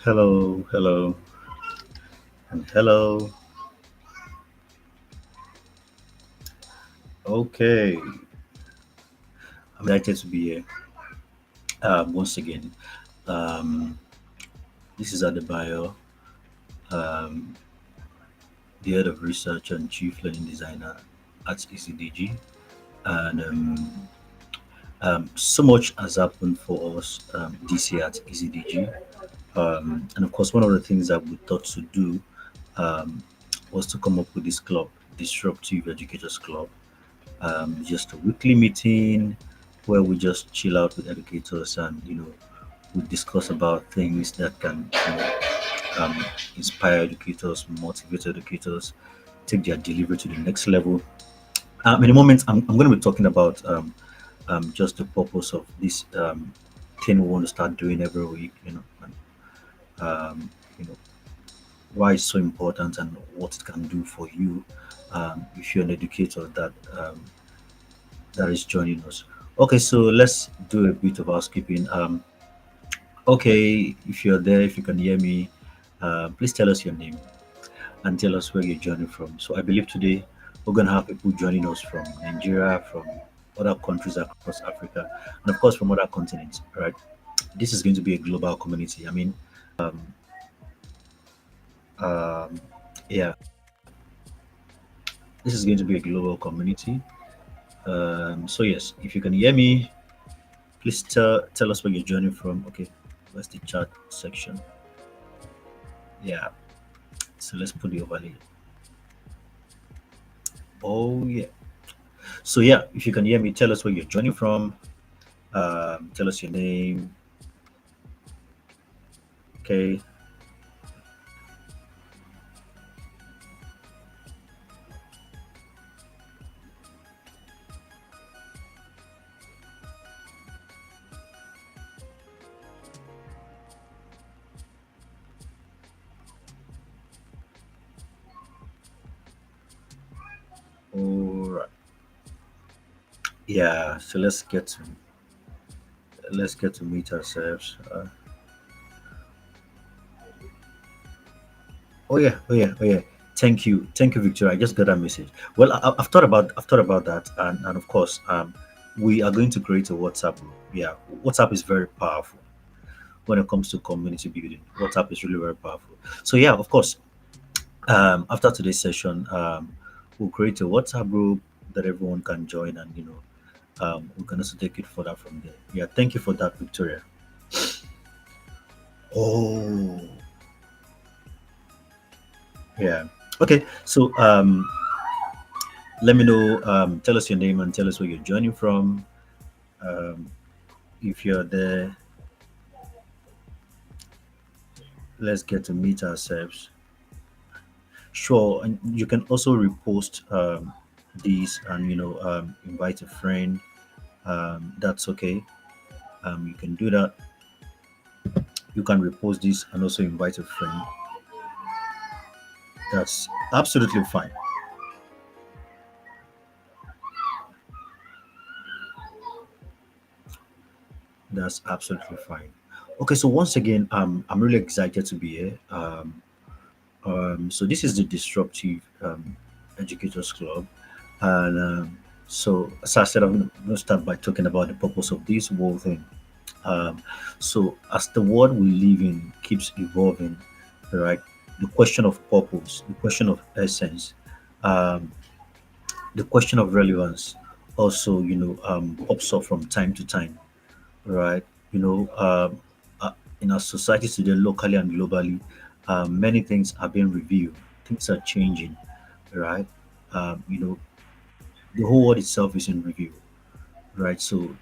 Hello, hello, and hello. Okay, I'm delighted to be here once again. Um, this is Adebayo, um, the head of research and chief learning designer at EAZY-DIGI. And so much has happened for us this year at EAZY-DIGI. And of course, one of the things that we thought to do um, was to come up with this club, Disruptive Educators Club. Just a weekly meeting where we just chill out with educators and we discuss about things that can um, inspire educators, motivate educators, take their delivery to the next level. In a moment, I'm going to be talking about just the purpose of this thing we want to start doing every week. And, um, you know why it's so important and what it can do for you if you're an educator that is joining us. Okay, so let's do a bit of housekeeping. Okay, if you're there, if you can hear me, please tell us your name and tell us where you're joining from. So I believe today we're going to have people joining us from Nigeria, from other countries across Africa, and of course from other continents. Right? This is going to be a global community. I mean, um, um, yeah, this is going to be a global community. So yes, if you can hear me, please tell us where you're joining from. Okay, where's the chat section? Yeah, so let's put the overlay. Oh yeah. So yeah, if you can hear me, tell us where you're joining from. Tell us your name. Okay. All right. Yeah. So let's get to meet ourselves. Oh yeah. Oh yeah. Oh yeah. Thank you, Victoria. I just got that message. Well, I've thought about that, and of course, we are going to create a WhatsApp group. Yeah, WhatsApp is very powerful when it comes to community building. WhatsApp is really very powerful. So yeah, of course, after today's session, we'll create a WhatsApp group that everyone can join, and we can also take it further from there. Yeah, thank you for that, Victoria. Oh, yeah. Okay, so let me know. Tell us your name and tell us where you're joining from. Um, if you're there, let's get to meet ourselves. Sure, and you can also repost these and invite a friend. That's okay. You can do that. You can repost this and also invite a friend. That's absolutely fine. That's absolutely fine. Okay, so once again, I'm really excited to be here. So this is the Disruptive Educators Club, and so as I said, I'm going to start by talking about the purpose of this whole thing. So as the world we live in keeps evolving, right? The question of purpose, the question of essence, um, the question of relevance also, pops up from time to time, right? You know, in our society today, locally and globally, many things are being reviewed. Things are changing, right? Um, you know, the whole world itself is in review, right? So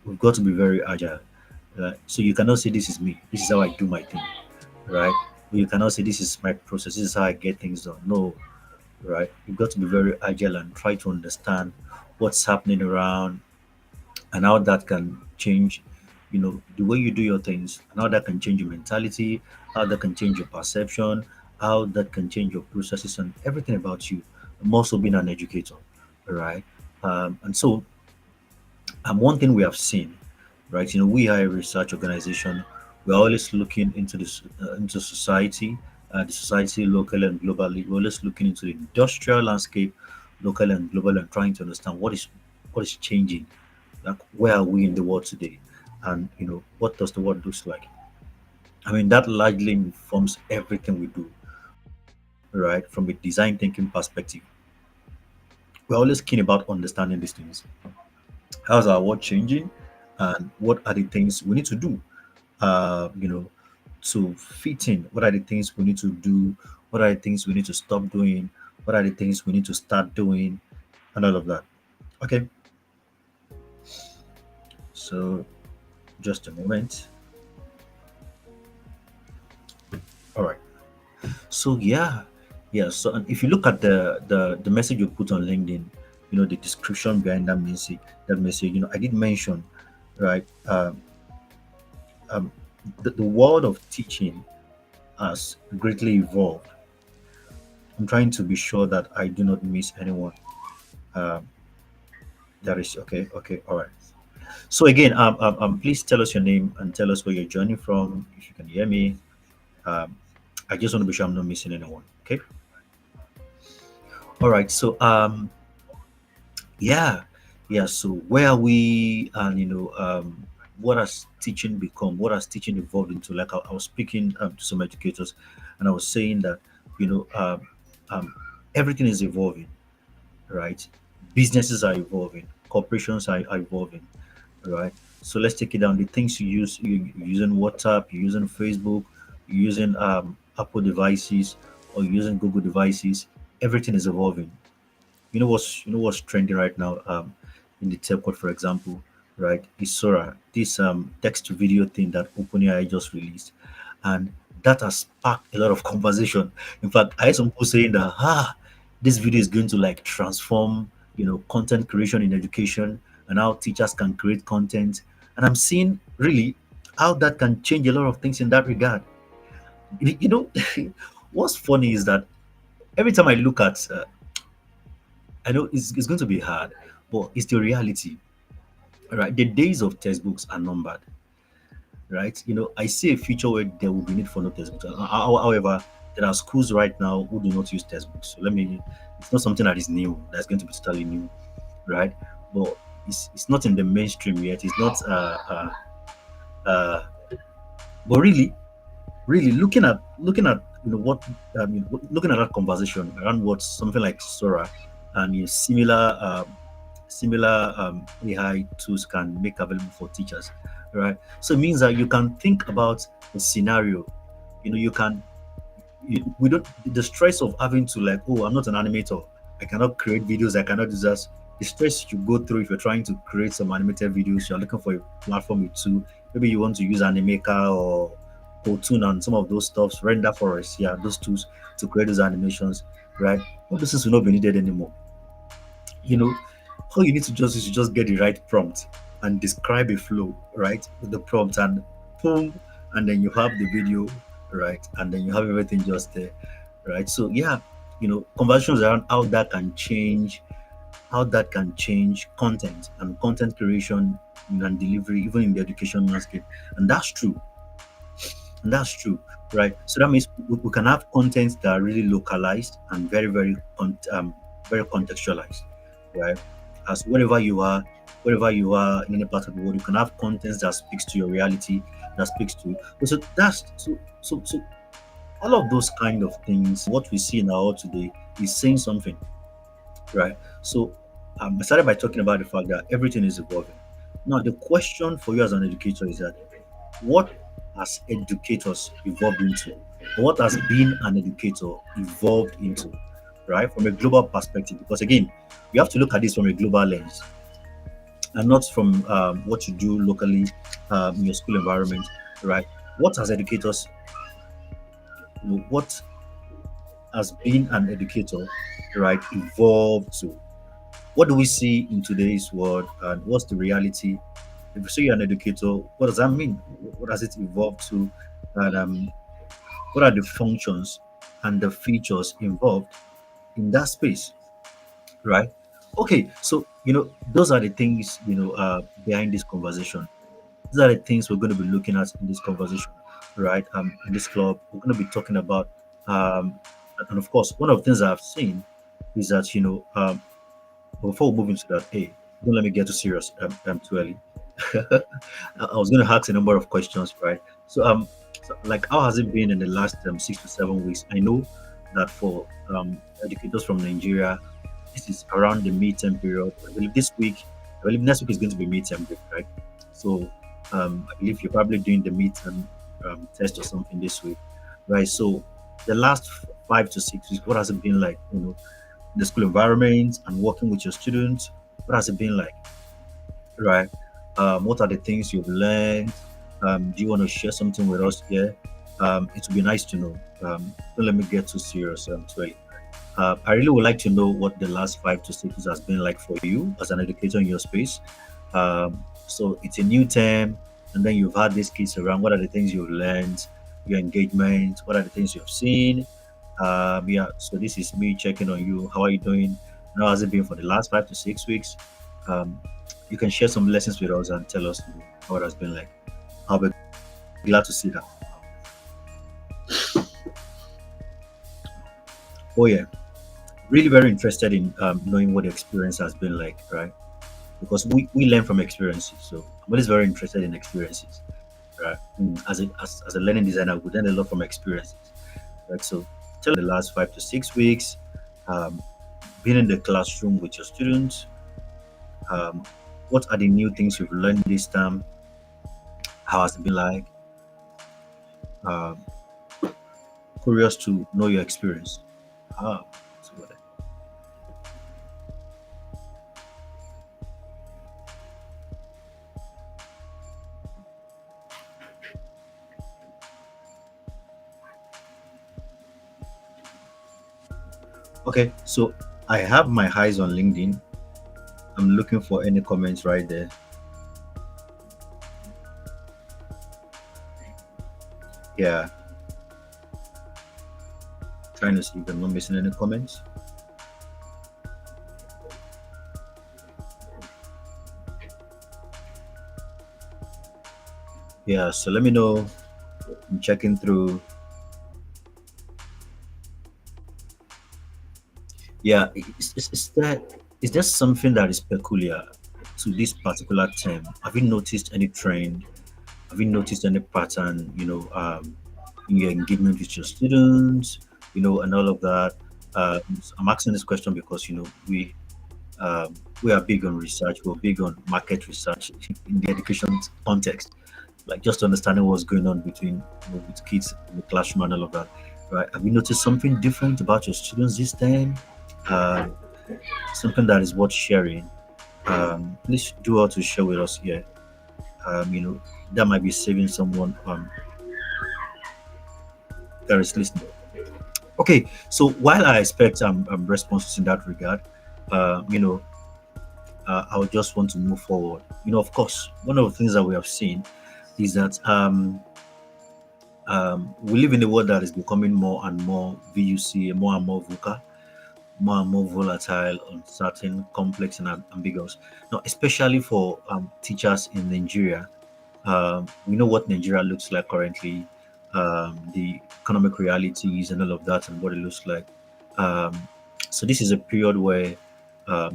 we've got to be very agile, right? So you cannot say this is me, this is how I do my thing, right? You cannot say this is my process, this is how I get things done. No, right? You've got to be very agile and try to understand what's happening around and how that can change, the way you do your things, and how that can change your mentality, how that can change your perception, how that can change your processes and everything about you. I'm also being an educator, right? And so one thing we have seen, right? We are a research organization. We're always looking into this into society, the society locally and globally. We're always looking into the industrial landscape, local and global, and trying to understand what is changing. Like where are we in the world today, and what does the world looks like. I mean that largely informs everything we do, right? From a design thinking perspective, we're always keen about understanding these things. How's our world changing, and what are the things we need to do? uh, you know, to fit in? What are the things we need to do? What are the things we need to stop doing? What are the things we need to start doing? And all of that. Okay, so just a moment. All right. So yeah. So and if you look at the message you put on LinkedIn, the description behind that message, I did mention, right? Um, the world of teaching has greatly evolved. I'm trying to be sure that I do not miss anyone. Um, that is okay. Okay. All right. So again, please tell us your name and tell us where you're joining from. If you can hear me, um, I just want to be sure I'm not missing anyone. Okay. All right. So yeah, yeah. So where are we? And what has teaching become? What has teaching evolved into? Like I was speaking to some educators, and I was saying that you know um, everything is evolving, right? Businesses are evolving, corporations are evolving, right? So let's take it down. The things you're using WhatsApp, you're using Facebook, you're using Apple devices, or you're using Google devices. Everything is evolving. You know what's trending right now in the tech world, for example, right? Is Sora, this text to video thing that OpenAI just released, and that has sparked a lot of conversation. In fact, I had some people saying that this video is going to like transform content creation in education and how teachers can create content. And I'm seeing really how that can change a lot of things in that regard. You know, what's funny is that every time I look at I know it's going to be hard, but it's the reality, right? The days of textbooks are numbered, right? I see a future where there will be need for no textbooks. However, there are schools right now who do not use textbooks. So it's not something that is new, that's going to be totally new, right? But it's not in the mainstream yet. It's not, uh, but really looking at what looking at that conversation around what something like Sora and similar AI tools can make available for teachers, right? So it means that you can think about a scenario. You can we don't the stress of having to like, oh, I'm not an animator, I cannot create videos, I cannot do that. The stress you go through if you're trying to create some animated videos, you're looking for a platform with two. Maybe you want to use Animaker or Tune and some of those stuffs, render forest, yeah, those tools to create those animations, right? All those things will not be needed anymore. you know all you need to just is to just get the right prompt and describe a flow, right, with the prompt, and boom, and then you have the video, right, and then you have everything just there, right? So yeah, conversations around how that can change content and content creation and delivery, even in the education landscape. And that's true, right? So that means we can have content that are really localized and very contextualized, right? As wherever you are in any part of the world, you can have content that speaks to your reality, that speaks to. So that's so all of those kind of things. What we see in our world today is saying something, right? So I started by talking about the fact that everything is evolving. Now the question for you as an educator is that what has educators evolved into? What has being an educator evolved into, right? From a global perspective, because again, you have to look at this from a global lens and not from what you do locally in your school environment, right? What has educators, what has being an educator, right, evolved to? What do we see in today's world, and what's the reality? If you say you're an educator, what does that mean? What does it evolve to? And what are the functions and the features involved in that space, right? Okay, so those are the things behind this conversation. These are the things we're going to be looking at in this conversation, right? In this club, we're going to be talking about, um, and of course, one of the things I've seen is that before we move into that, hey, don't let me get too serious too early. I was going to ask a number of questions, right? So like, how has it been in the last 6 to 7 weeks? I know that for educators from Nigeria, this is around the midterm period. I believe this week, I believe next week is going to be midterm break, right? So I believe you're probably doing the midterm test or something this week, right? So the last 5 to 6 weeks, what has it been like? The school environment and working with your students. What has it been like, right? What are the things you've learned? Do you want to share something with us here? It would be nice to know. Don't let me get too serious today. I really would like to know what the last 5 to 6 weeks has been like for you as an educator in your space. So it's a new term, and then you've had these kids around. What are the things you've learned? Your engagement. What are the things you've seen? Yeah. So this is me checking on you. How are you doing? How has it been for the last 5 to 6 weeks? Um, you can share some lessons with us and tell us how it has been like. I'll be glad to see that. Oh yeah, really very interested in knowing what the experience has been like, right? Because we learn from experiences. So I'm always very interested in experiences, right? As a learning designer, we learn a lot from experiences, right? So tell the last 5 to 6 weeks, um, being in the classroom with your students, um, what are the new things you've learned this time? How has it been like? Um, Curious to know your experience. Ah, so what- okay, so I have my eyes on LinkedIn. I'm looking for any comments right there. Yeah, trying to see if I'm not missing any comments. Yeah, so let me know. I'm checking through. Yeah, is there something that is peculiar to this particular term? Have you noticed any trend? Have you noticed any pattern? In your engagement with your students, and all of that. I'm asking this question because we are big on research. We're big on market research in the education context, like just understanding what's going on between with kids in the classroom and all of that. Right? Have you noticed something different about your students this time? Uh, Something that is worth sharing. Please do all to share with us here. That might be saving someone that is listening. Okay, so while I expect responses in that regard, uh, you know, I would just want to move forward. Of course, one of the things that we have seen is that we live in a world that is becoming more and more VUC, more and more VUCA, more and more volatile, uncertain, complex, and ambiguous. Now, especially for teachers in Nigeria, we know what Nigeria looks like currently, the economic realities and all of that, and what it looks like. Um, so this is a period where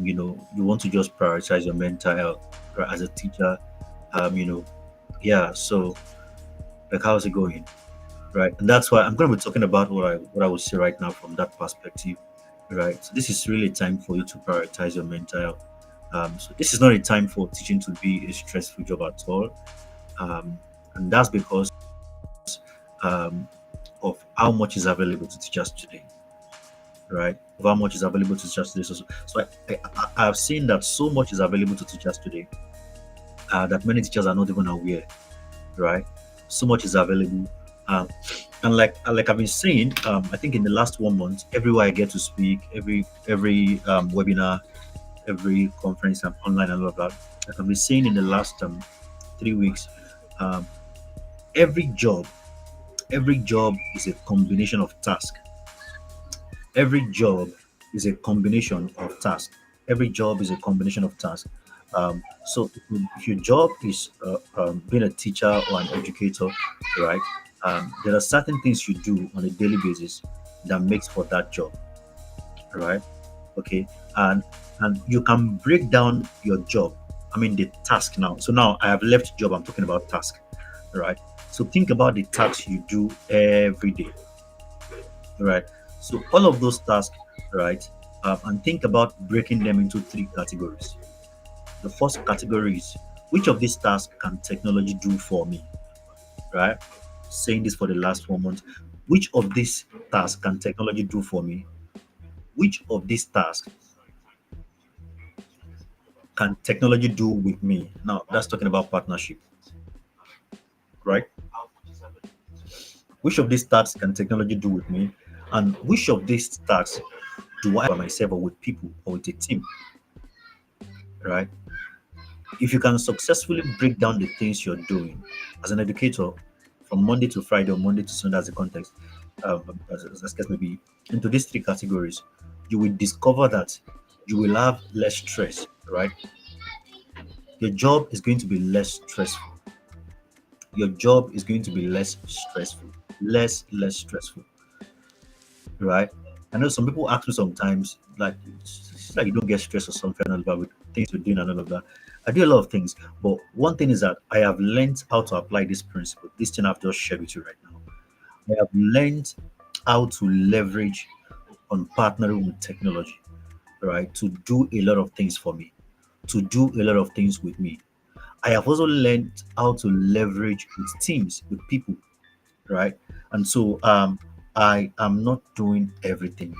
you want to just prioritize your mental health, right, as a teacher. Yeah. So like, how's it going, right? And that's why I'm going to be talking about what I would say right now from that perspective, right? So this is really a time for you to prioritize your mental health. So this is not a time for teaching to be a stressful job at all, and that's because um, of how much is available to teachers today, right? Of how much is available to teachers today. So I have seen that so much is available to teachers today that many teachers are not even aware, right? So much is available. Um, and like I've been saying, I think in the last 1 month, everywhere I get to speak, every webinar, every conference, I'm online and all of that. Like I've been saying in the last 3 weeks, um, every job, every job is a combination of tasks. Every job is a combination of tasks. Every job is a combination of tasks. So if your job is being a teacher or an educator, right? There are certain things you do on a daily basis that makes for that job, right? Okay, and you can break down your job. I mean the task now. So now I have left job. I'm talking about task, right? So think about the tasks you do every day, right? So all of those tasks, right? And think about breaking them into three categories. The first category is which of these tasks can technology do for me, right? Saying this for the last 4 months. Which of these tasks can technology do for me? Which of these tasks can technology do with me? Now, that's talking about partnership, right? Which of these tasks can technology do with me? And which of these tasks do I by myself or with people or with a team, right? If you can successfully break down the things you're doing as an educator from Monday to Friday or Monday to Sunday as a context, as case may be, into these three categories, you will discover that you will have less stress, right? Your job is going to be less stressful. Your job is going to be less stressful, less stressful, right? I know some people ask me sometimes, like, it's like you don't get stressed or something and all that with things you're doing and all of that. I do a lot of things, but one thing is that I have learned how to apply this principle. This thing I've just shared with you right now. I have learned how to leverage on partnering with technology, right, to do a lot of things for me, to do a lot of things with me. I have also learned how to leverage with teams, with people, right? And so I am not doing everything,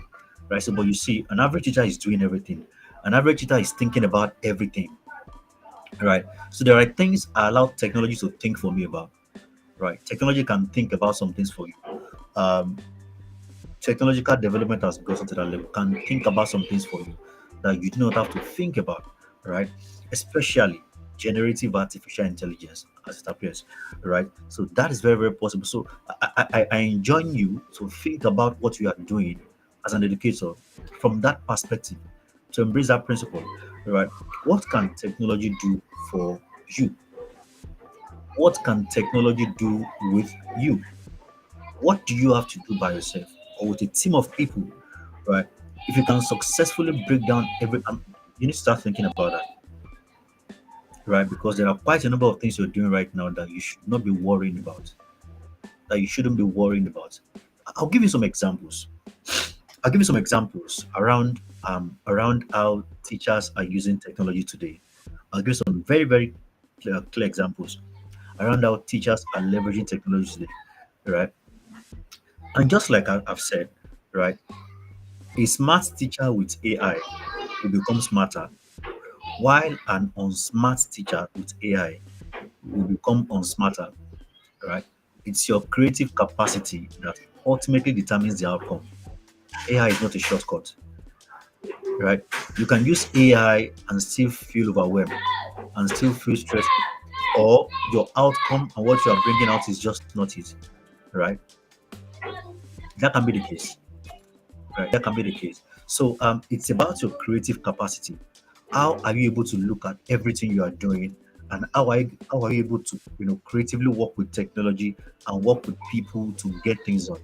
right? So, but you see, an average teacher is doing everything. An average teacher is thinking about everything, right? So there are things I allow technology to think for me about, right? Technology can think about some things for you. Um, Technological development has gotten to that level, can think about some things for you that you do not have to think about, right? Especially generative artificial intelligence as it appears, right? So that is very, very possible. So I enjoin you to think about what you are doing as an educator from that perspective, to embrace that principle, right? What can technology do for you? What can technology do with you? What do you have to do by yourself or with a team of people, right? If you can successfully break down you need to start thinking about that, right? Because there are quite a number of things you're doing right now that you should not be worrying about, that you shouldn't be worrying about. I'll give you some examples. I'll give you some examples around how teachers are using technology today. I'll give you some very, very clear examples around how teachers are leveraging technology today, right? And just like I've said, right, a smart teacher with AI will become smarter, while an unsmart teacher with AI will become unsmarter, right? It's your creative capacity that ultimately determines the outcome. AI is not a shortcut, right? You can use AI and still feel overwhelmed and still feel stressed, or your outcome and what you are bringing out is just not it, right? That can be the case. Right, that can be the case. So it's about your creative capacity. How are you able to look at everything you are doing, and how are you able to creatively work with technology and work with people to get things done?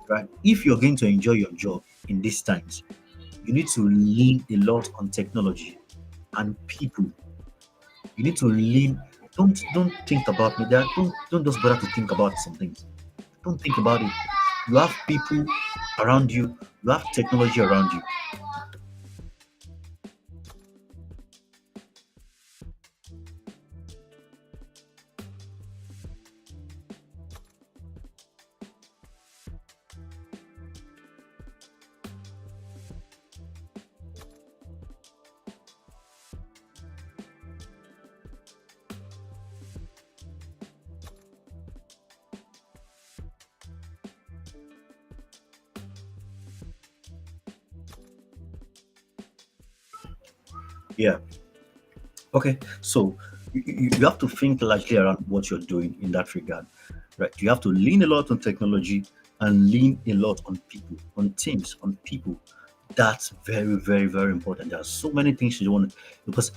Right. If you're going to enjoy your job in these times, you need to lean a lot on technology and people. You need to lean. Don't think about me. Don't just bother to think about some things. Don't think about it. You have people around you. You have technology around you. Yeah. Okay. So you have to think largely around what you're doing in that regard, right? You have to lean a lot on technology and lean a lot on people, on teams, on people That's very, very, very important. There are so many things you don't want to, because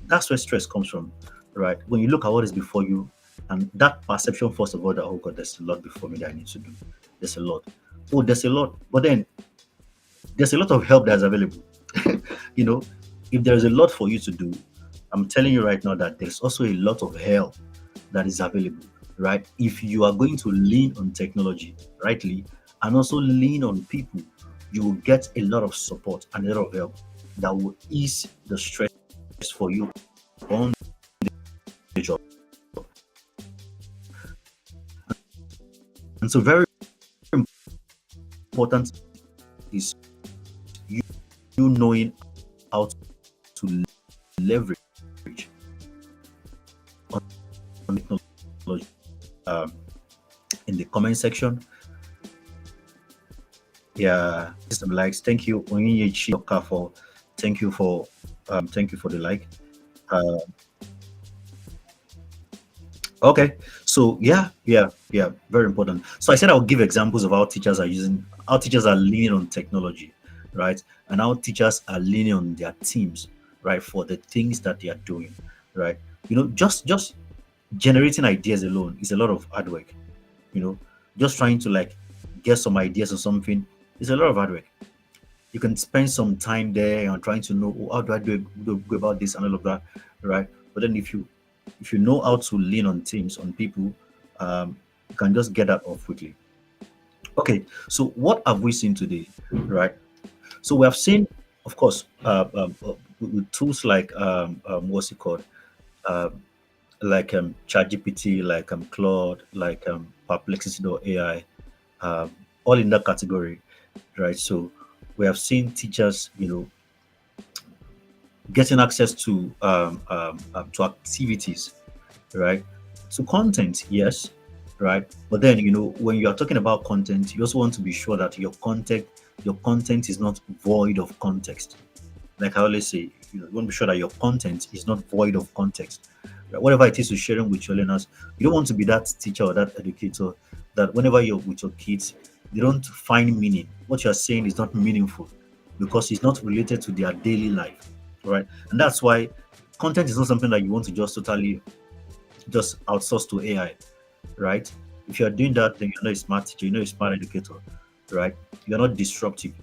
that's where stress comes from, right? When you look at what is before you, and that perception, first of all, that, oh God, there's a lot before me that I need to do. There's a lot. Oh, there's a lot. But then there's a lot of help that's available. you know, if there's a lot for you to do, I'm telling you right now that there's also a lot of help that is available, right? If you are going to lean on technology rightly and also lean on people, you will get a lot of support and a lot of help that will ease the stress for you on the job. And so, very important is you, you knowing how to leverage on technology. Um, in the comment section, yeah, some likes. Thank you, Onyinyechi Okafor. Thank you for thank you for the like. Uh, okay, so yeah, very important. So I said I'll give examples of how teachers are leaning on technology, right, and how teachers are leaning on their teams, right, for the things that they are doing, right. Just generating ideas alone is a lot of hard work. You know, just trying to like get some ideas or something is a lot of hard work. You can spend some time there and trying to know, oh, how do I go about this and all of that, right? But then if you know how to lean on teams, on people, you can just get that off quickly. Okay, so what have we seen today, right? So we have seen, of course, with tools like what's it called, um, like ChatGPT, like Claude, like Perplexity.ai, um, all in that category, right? So we have seen teachers, getting access to activities, right? So content, yes, right. But then when you are talking about content, you also want to be sure that your content is not void of context. Like I always say, you want to be sure that your content is not void of context. Right? Whatever it is you're sharing with your learners, you don't want to be that teacher or that educator that whenever you're with your kids, they don't find meaning. What you're saying is not meaningful because it's not related to their daily life, right? And that's why content is not something that you want to just totally just outsource to AI, right? If you're doing that, then you're not a smart teacher, you're not a smart educator, right? You're not disruptive,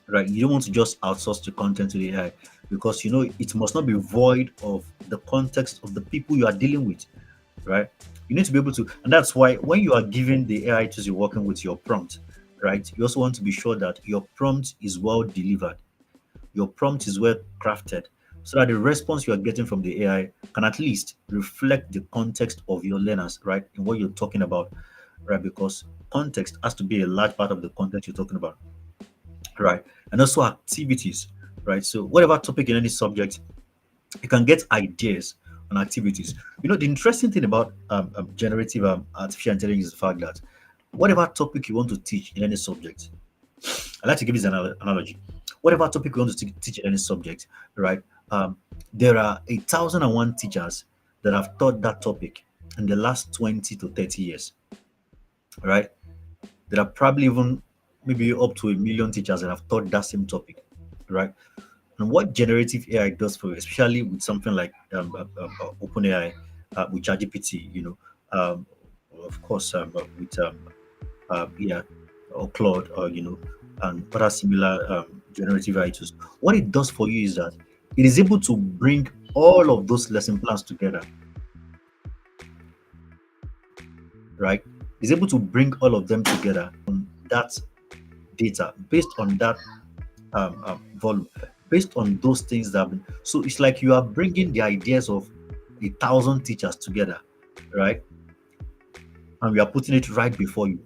right? You don't want to just outsource the content to the AI because it must not be void of the context of the people you are dealing with, right? You need to be able to, and that's why when you are giving the AI tools you're working with your prompt, right? You also want to be sure that your prompt is well delivered, your prompt is well crafted, so that the response you are getting from the AI can at least reflect the context of your learners, right? And what you're talking about, right? Because context has to be a large part of the content you're talking about, right? And also activities, right? So whatever topic in any subject, you can get ideas on activities. The interesting thing about generative artificial intelligence is the fact that whatever topic you want to teach in any subject, I like to give this analogy. Whatever topic you want to teach in any subject, right? There are 1,001 teachers that have taught that topic in the last 20 to 30 years, right? There are probably even maybe up to 1 million teachers that have taught that same topic, right? And what generative AI does for you, especially with something like OpenAI, with ChatGPT, of course, with yeah, or Claude, or and other similar generative AI tools. What it does for you is that it is able to bring all of those lesson plans together, right? It's able to bring all of them together on that data based on that volume, based on those things that have been. So it's like you are bringing the ideas of 1,000 teachers together, right? And we are putting it right before you.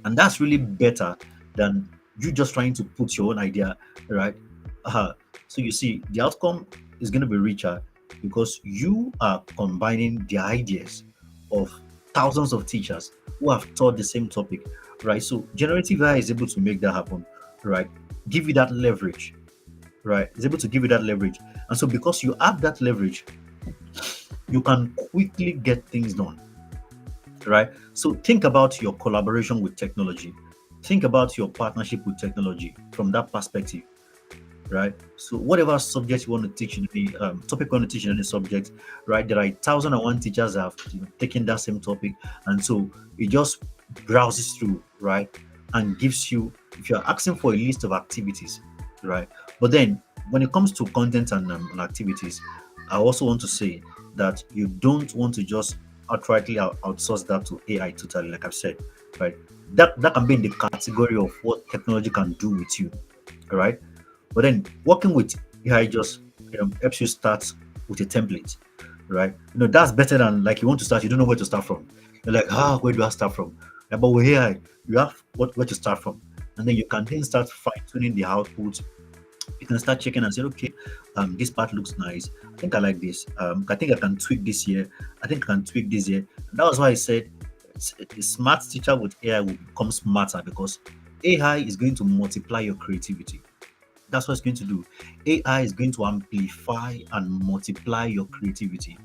And that's really better than you just trying to put your own idea, right? So you see, the outcome is going to be richer because you are combining the ideas of thousands of teachers who have taught the same topic, right? So generative AI is able to make that happen, right? Give you that leverage, right? It's able to give you that leverage. And so because you have that leverage, you can quickly get things done, right? So think about your collaboration with technology. Think about your partnership with technology from that perspective, right? So whatever subject you want to teach in any topic you want to teach in any subject, right? There are 1,001 teachers that have taken that same topic, and so it just browses through, right, and gives you, if you're asking for a list of activities, right? But then when it comes to content and activities, I also want to say that you don't want to just outrightly outsource that to AI totally, like I've said, right? That can be in the category of what technology can do with you, all right? But then working with AI just helps you start with a template, right? That's better than like you want to start, you don't know where to start from. You're like, where do I start from? But with AI, you have where to start from, and then you can then start fine tuning the output. You can start checking and say, okay, this part looks nice. I think I like this. I think I can tweak this here. I think I can tweak this here. And that was why I said a smart teacher with AI will become smarter because AI is going to multiply your creativity. That's what it's going to do. AI is going to amplify and multiply your creativity,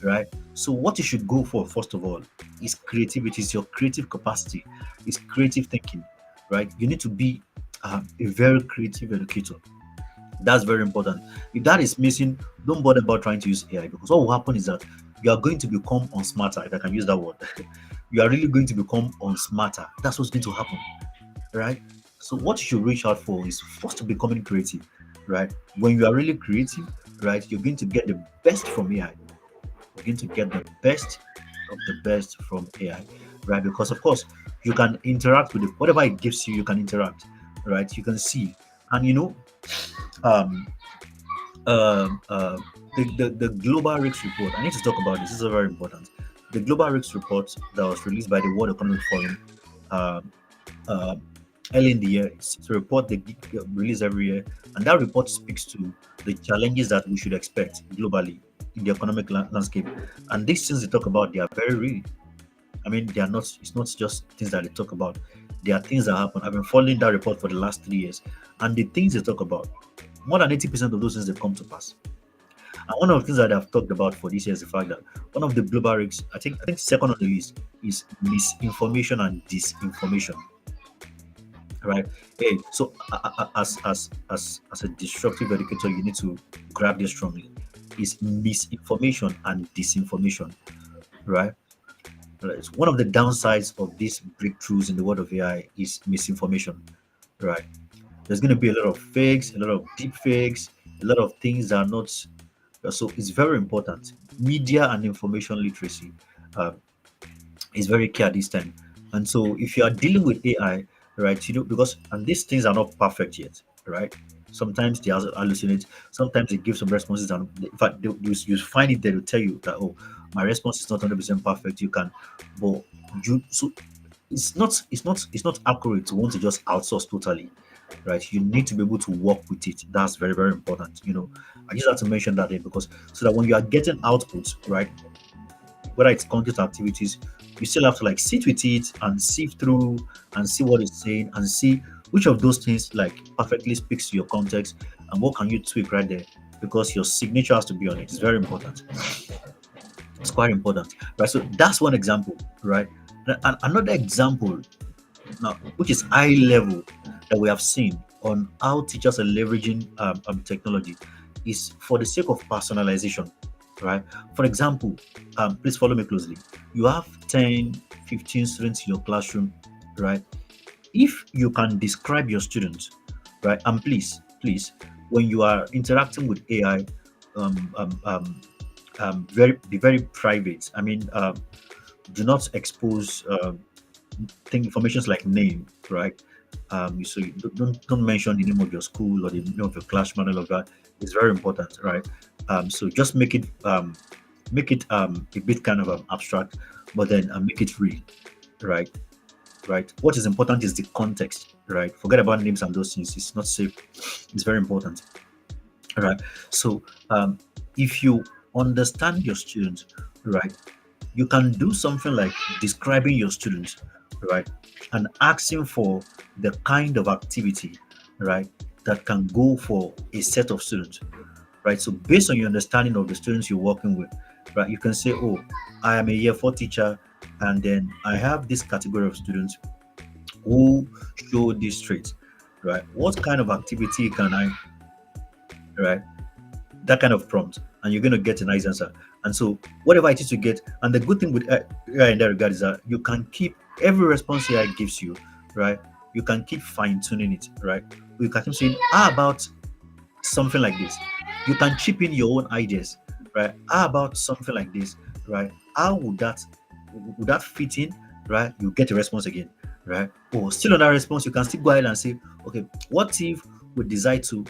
right? So what you should go for first of all is creativity. Is your creative capacity, is creative thinking, right? You need to be a very creative educator. That's very important. If that is missing, don't bother about trying to use AI because what will happen is that you are going to become unsmarter. If I can use that word, you are really going to become unsmarter. That's what's going to happen, right? So what you should reach out for is first becoming creative, right? When you are really creative, right, you're going to get the best from AI. You're going to get the best of the best from AI, right? Because of course you can interact with it. Whatever it gives you, you can interact, right? You can see, and um, um, uh, the global risks report. I need to talk about this. This is very important. The global risks report that was released by the World Economic Forum. Um, uh, Early in the year. It's a report they release every year, and that report speaks to the challenges that we should expect globally in the economic landscape. And these things they talk about, they are very real. I mean, they are not. It's not just things that they talk about. They are things that happen. I've been following that report for the last 3 years, and the things they talk about, more than 80% of those things they come to pass. And one of the things that I've talked about for this year is the fact that one of the global risks, I think second on the list is misinformation and disinformation, right? Hey, so as a disruptive educator, you need to grab this strongly. Is misinformation and disinformation, right? Right. So one of the downsides of these breakthroughs in the world of AI is misinformation, right? There's going to be a lot of fakes, a lot of deep fakes, a lot of things that are not. So it's very important. Media and information literacy. Uh, is very key at this time. And so if you are dealing with AI, right, because and these things are not perfect yet, right? Sometimes they hallucinate, sometimes they give some responses, and in fact, you find it there to tell you that, oh, my response is not 100% perfect. You can, but so it's not accurate to want to just outsource totally, right? You need to be able to work with it. That's very, very important. I just have to mention that here because so that when you are getting outputs, right, whether it's content activities, you still have to like sit with it and sift through and see what it's saying and see which of those things like perfectly speaks to your context and what can you tweak right there because your signature has to be on it. It's very important. It's quite important, right? So that's one example, right? And another example now, which is high level that we have seen on how teachers are leveraging technology, is for the sake of personalization, right? For example, please follow me closely. You have 10, 15 students in your classroom, right? If you can describe your students, right? And please, when you are interacting with AI, um, um, um, be very private. I mean, do not expose think informations like name, right? So you don't mention the name of your school or the name of your classroom and all of that. It's very important, right? So just make it a bit kind of abstract, but then make it real, right? Right. What is important is the context, right? Forget about names and those things. It's not safe. It's very important, right? So if you understand your students, right, you can do something like describing your students, right, and asking for the kind of activity, right, that can go for a set of students, right. So based on your understanding of the students you're working with, right, you can say, oh, I am a year 4 teacher, and then I have this category of students, who show these traits, right? What kind of activity can I, right? That kind of prompt, and you're going to get a nice answer. And so, whatever it is you get, and the good thing with AI in that regard is that you can keep every response AI gives you, right? You can keep fine tuning it, right? You can keep saying, how about something like this? You can chip in your own ideas, right? How about something like this, right? How would that fit in, right? You get a response again, right? Or still on that response, you can still go ahead and say, okay, what if we decide to,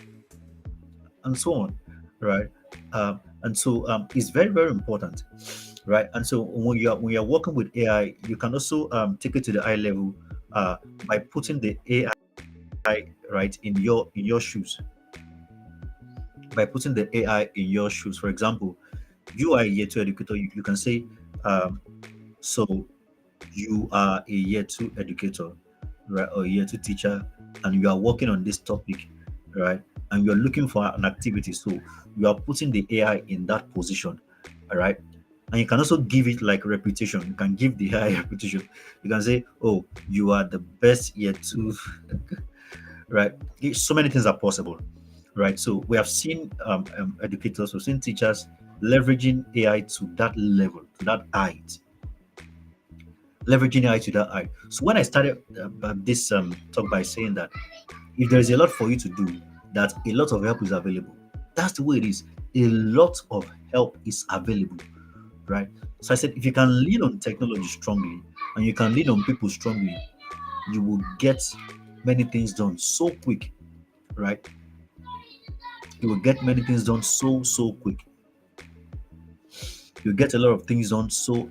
and so on, right? And so it's very very important, right? And so when you're working with AI, you can also take it to the eye level by putting the AI right in your shoes, by putting the AI in your shoes. For example, you are a year two educator. You can say, um, so you are a year two educator, right, or a year two teacher, and you are working on this topic, right, and you're looking for an activity. So you are putting the AI in that position, all right. And you can also give it like reputation. You can give the AI reputation. You can say, "Oh, you are the best year two," right? So many things are possible, right? So we have seen educators, we've seen teachers leveraging AI to that level, to that height, leveraging AI to that height. So when I started this talk by saying that if there is a lot for you to do, that a lot of help is available. That's the way it is. A lot of help is available, right? So I said, if you can lean on technology strongly and you can lean on people strongly, you will get many things done so quick, right? You will get many things done so quick. You get a lot of things done so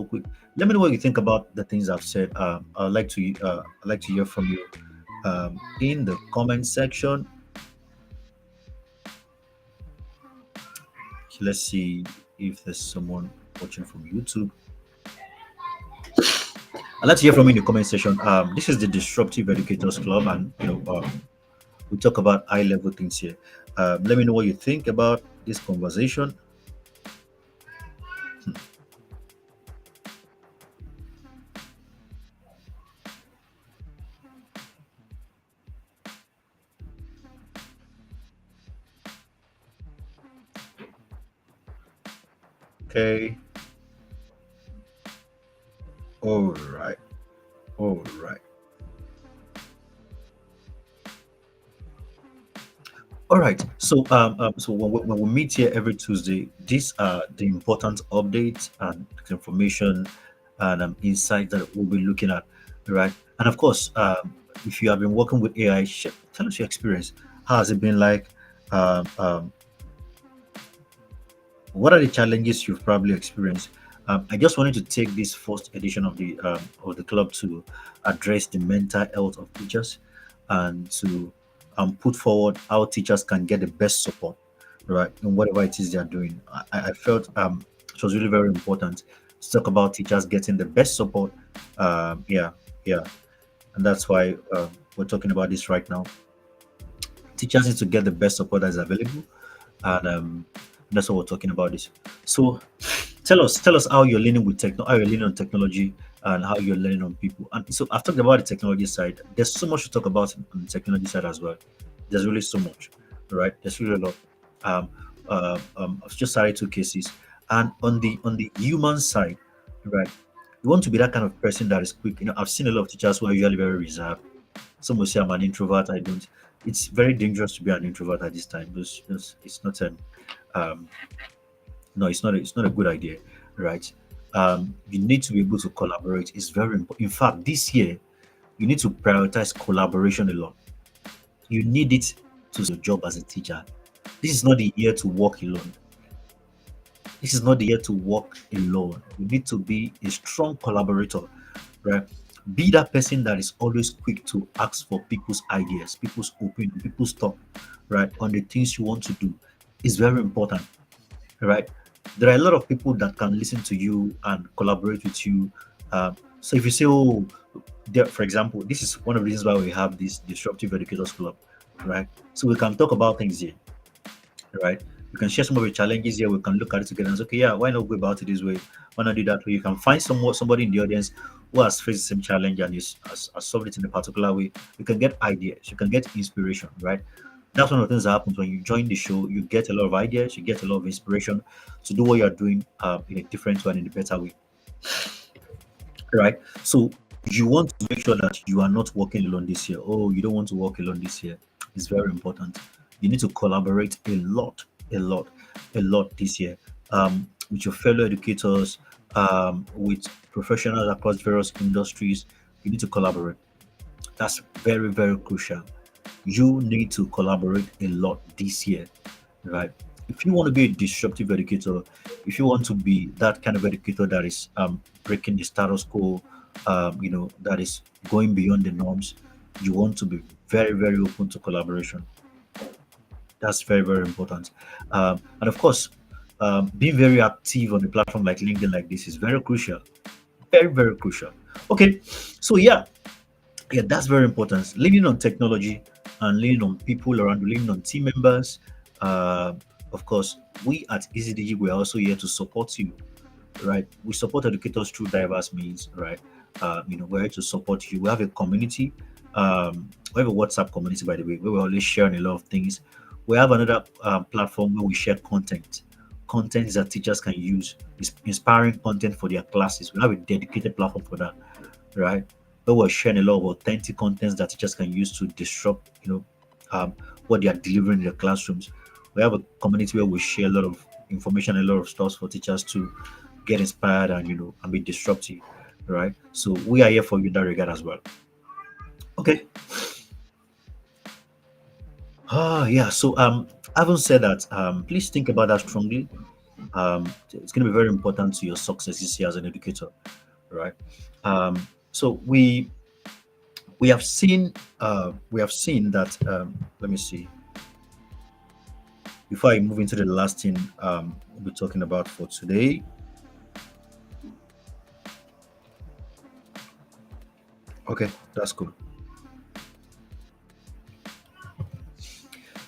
quick. Let me know what you think about the things I've said. I'd like to hear from you in the comment section. Let's see if there's someone watching from YouTube. I'd like to hear from you in the comment section. This is the Disruptive Educators Club, and we talk about high level things here. Let me know what you think about this conversation. Okay. All right. All right. All right. So, so when we meet here every Tuesday, these are the important updates and information and insights that we'll be looking at, right? And of course, if you have been working with AI, tell us your experience. How has it been like? Um, um, what are the challenges you've probably experienced? I just wanted to take this first edition of the club to address the mental health of teachers and to put forward how teachers can get the best support, right, in whatever it is they are doing. I felt it was really very important to talk about teachers getting the best support. Yeah, yeah, and that's why we're talking about this right now. Teachers need to get the best support that is available, and that's what we're talking about this. So tell us how you're leaning how you're leaning on technology and how you're learning on people. And so I've talked about the technology side. There's so much to talk about on the technology side as well. There's really so much, right? There's really a lot. Um, I've just started two cases, and on the human side, right? You want to be that kind of person that is quick. I've seen a lot of teachers who are usually very reserved. Some will say I'm an introvert. I don't. It's very dangerous to be an introvert at this time because it's not um, no, it's not a good idea, right? You need to be able to collaborate. It's very important. In fact, this year you need to prioritize collaboration a lot. You need it to your job as a teacher. This is not the year to work alone. This is not the year to work alone. You need to be a strong collaborator, right? Be that person that is always quick to ask for people's ideas, people's opinion, people's thought, right, on the things you want to do. It's very important, right? There are a lot of people that can listen to you and collaborate with you. So if you say, oh, for example, this is one of the reasons why we have this Disruptive Educators Club, right? So we can talk about things here, right? You can share some of your challenges here. We can look at it together and say, okay, yeah, why not go about it this way? Why not do that way? You can find somebody in the audience who has faced the same challenge and has solved it in a particular way. You can get ideas, you can get inspiration, right? That's one of the things that happens when you join the show. You get a lot of ideas, you get a lot of inspiration to do what you're doing in a different way and in a better way, right? So you want to make sure that you are not working alone this year. Oh, you don't want to work alone this year. It's very important. You need to collaborate a lot, a lot this year with your fellow educators, with professionals across various industries. You need to collaborate. That's very, very crucial. You need to collaborate a lot this year, right? If you want to be a disruptive educator, if you want to be that kind of educator that is breaking the status quo, that is going beyond the norms, you want to be very, very open to collaboration. That's very, very important. And of course, being very active on a platform like LinkedIn, like this, is very crucial. Very, very crucial. Okay, so yeah, that's very important. Leaning on technology and leaning on people around you, leaning on team members. Uh, of course, we at EasyDigi, we're also here to support you, right? We support educators through diverse means, right? We're here to support you. We have a community. We have a WhatsApp community, by the way, where we're always sharing a lot of things. We have another platform where we share content that teachers can use, inspiring content for their classes. We have a dedicated platform for that, right? Where we're sharing a lot of authentic contents that teachers can use to disrupt, what they are delivering in the classrooms. We have a community where we share a lot of information, a lot of stuff for teachers to get inspired and and be disruptive, right? So we are here for you in that regard as well. Okay. Yeah. So having said that, please think about that strongly. It's going to be very important to your success this year as an educator, right? So we have seen that. Let me see. Before I move into the last thing we'll be talking about for today. Okay, that's cool.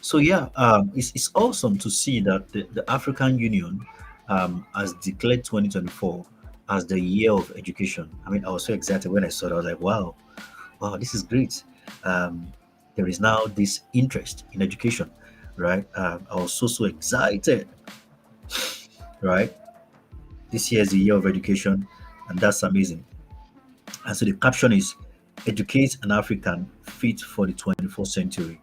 So yeah, it's awesome to see that the African Union has declared 2024 as the year of education. I mean, I was so excited when I saw it. I was like, wow, wow, this is great. Um, there is now this interest in education, right? I was so excited, right? This year is the year of education, and that's amazing. And so the caption is Educate an African Fit for the 21st Century,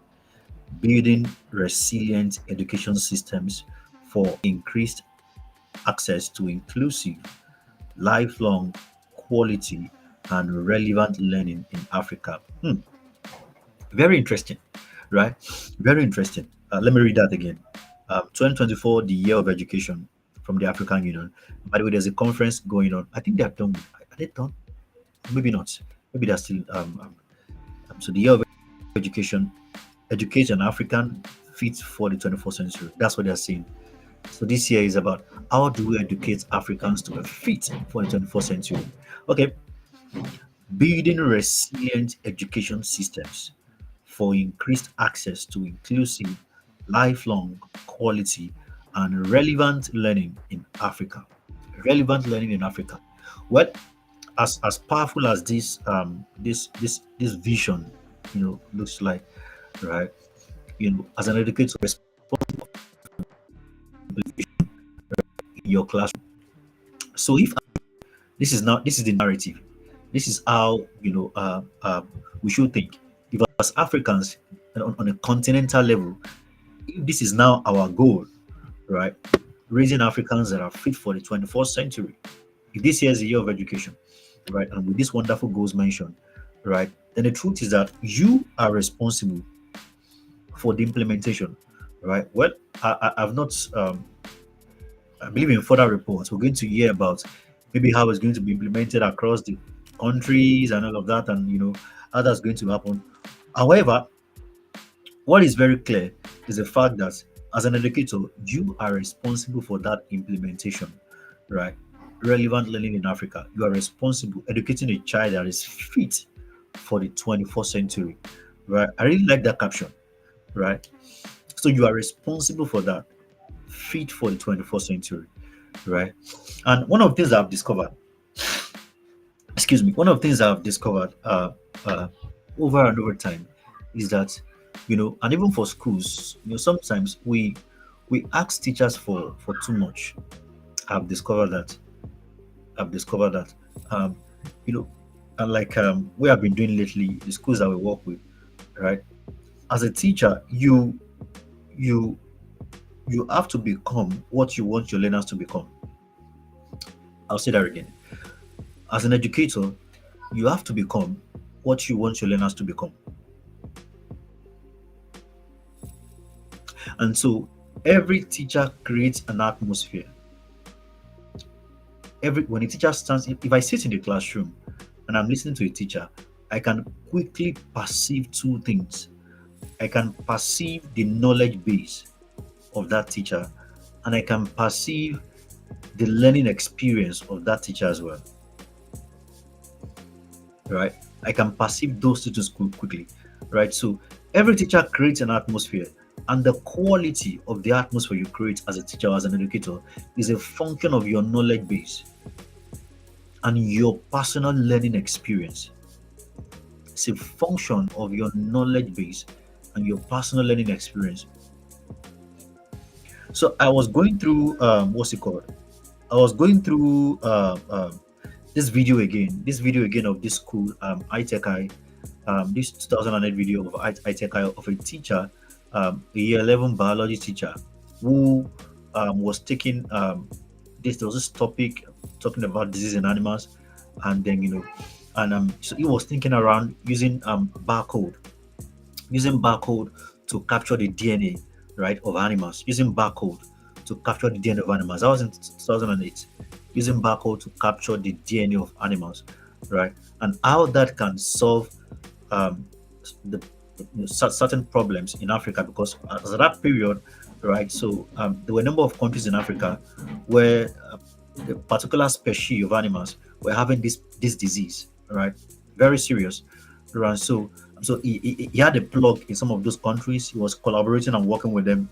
building resilient education systems for increased access to inclusive, lifelong, quality, and relevant learning in Africa. Very interesting, right? Very interesting. Let me read that again. 2024, the year of education from the African Union. By the way, there's a conference going on. I think they are done. Are they done? Maybe not. Maybe they're still. So the year of education, educate an African fit for the 21st century. That's what they're saying. So this year is about how do we educate Africans to be fit for the 21st century. Okay, building resilient education systems for increased access to inclusive, lifelong, quality, and relevant learning in Africa. Relevant learning in Africa. Well, as powerful as this vision, looks like, right? As an educator, responsible in your classroom. So if this is the narrative, this is how we should think. If as Africans on a continental level, if this is now our goal, right? Raising Africans that are fit for the 21st century. If this year is the year of education, right? And with these wonderful goals mentioned, right? Then the truth is that you are responsible for the implementation, right? Well, I've not, I believe in further reports, we're going to hear about maybe how it's going to be implemented across the countries and all of that, and how that's going to happen. However, what is very clear is the fact that as an educator, you are responsible for that implementation, right? Relevant learning in Africa. You are responsible educating a child that is fit for the 21st century, right? I really like that caption, right? So you are responsible for that. fit for the 21st century, right? And one of the things I've discovered, excuse me, one of the things I've discovered uh, over and over time is that, and even for schools, sometimes we ask teachers for too much. I've discovered that. I've discovered that. Um, you know, and like we have been doing lately, the schools that we work with, right? As a teacher, you you have to become what you want your learners to become. I'll say that again. As an educator, you have to become what you want your learners to become. And so every teacher creates an atmosphere. Every when a teacher stands, if I sit in the classroom and I'm listening to a teacher, I can quickly perceive two things. I can perceive the knowledge base of that teacher, and I can perceive the learning experience of that teacher as well. Right? I can perceive those two things quickly. Right? So every teacher creates an atmosphere, and the quality of the atmosphere you create as a teacher or as an educator is a function of your knowledge base and your personal learning experience. It's a function of your knowledge base and your personal learning experience. So I was going through what's it called? I was going through this video again of this school, ITECI, this 2008 video of ITECI of a teacher, a year 11 biology teacher, who was taking there was this topic talking about disease in animals, and then so he was thinking around using barcode to capture the DNA, right, of animals, using barcode to capture the DNA of animals. That was in 2008, using barcode to capture the DNA of animals, right, and how that can solve um, the certain problems in Africa, because at that period, right, so there were a number of countries in Africa where a particular species of animals were having this disease, right, very serious, right. So he had a plug in some of those countries. He was collaborating and working with them,